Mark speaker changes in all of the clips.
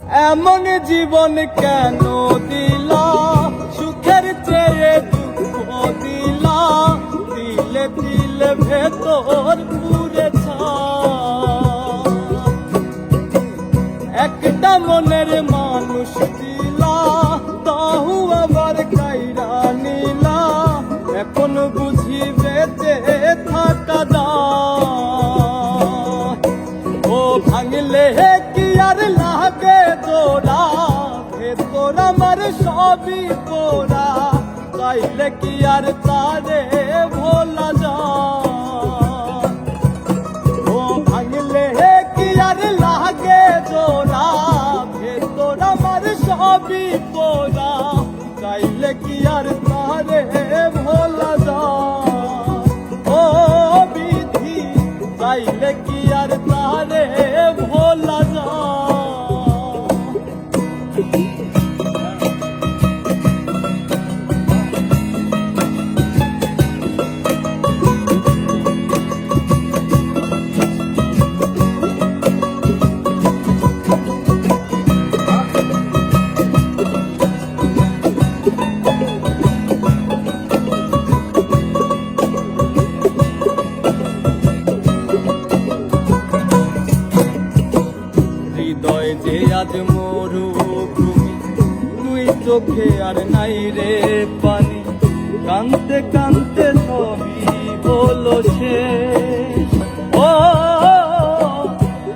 Speaker 1: এমন জীবন কেন দিলা, সুখের চেয়ে দুঃখ দিলা, দিলে দিলে ভেতর পুড়েছা। একটা মনের মানুষ দিলা, তাহু আবার কাইরা নিলা, এখন বুঝি বেঁচে থাকা যায়। ও ভাঙলে কি আর লাগে তোরা, ভেতর আমার সবই তোরা, চাইলে কি আর তারে ভোলা যায়। ও ভাঙলে কি আর লাগে তোরা, ভেতর আমার সবই তোরা, চাইলে কি আর তারে ভোলা যায়। ও বিধি চাইলে কি আর তারে ভোলা যায়। হৃদয় যে আজ মরুভূমি, তুই চোখে আর নাই রে পানি, কানতে কানতে সবই হলো শেষ। ও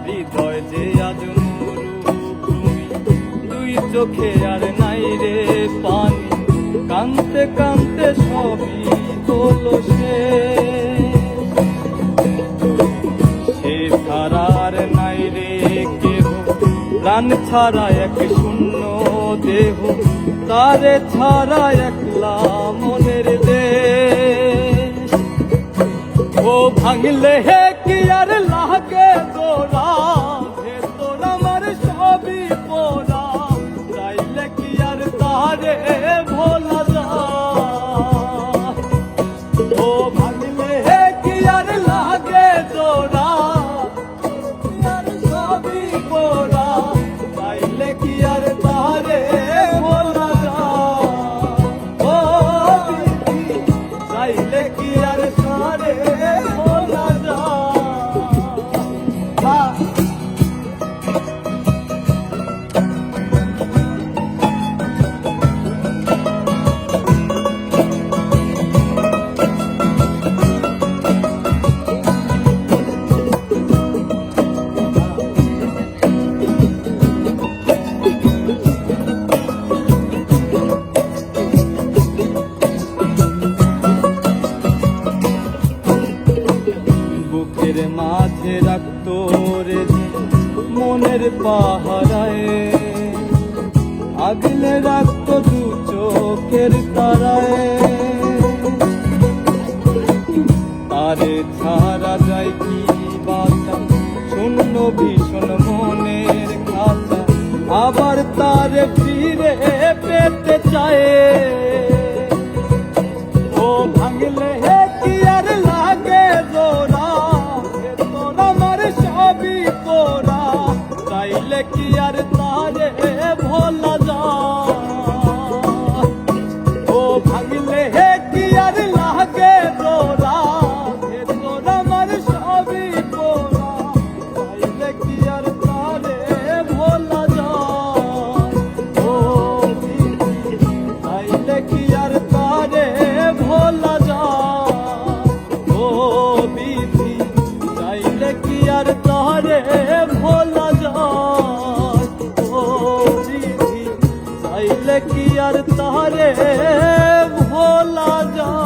Speaker 1: হৃদয় যে আজ মরুভূমি, তুই চোখে আর নাই রে পানি, কানতে কানতে সবই হলো শেষ। সে ছাড়ার নাই রে কেহ, প্রাণ ছাড়া এক শূন্য দেহ, তারে ছাড়া একলা মনের দেশ। ও ভাঙলে কি আর লাগে তোরা, ভেতর আমার সবই পোড়া, চাইলে কি আর তারে ভোলা যায়। ও ভাঙলে কি আর লাগে তোরা, সবই পোড়া, চাইলে কি আর তারে ভোলা যায়। ও বিধি চাইলে কি আর তারে ভোলা যায়। বুকের মাঝে রাখতো রে মনের পাহারায়, আগলে রাখতো দু চোখের তারায়, তারে ছাড়া যায় কি বাঁচা, শূন্য ভীষণ মনের খাঁচা, আবার তারে ফিরে পেতে চায়। ও ভাঙলে কি আর লাগে তোরা, ভেতর আমার সবই তোরা, চাইলে কি আর তারে ভোলা যায়। ও ভাঙলে কি আর লাগে তোরা, ভেতর আমার সবই তোরা, চাইলে কি আর তারে ভোলা যায়। ও চাইলে কি আর তারে ভোলা যায়। ও বিধি চাইলে কি আর তারে ভোলা যায়। ও বিধি চাইলে কি আর তারে ভোলা যায়।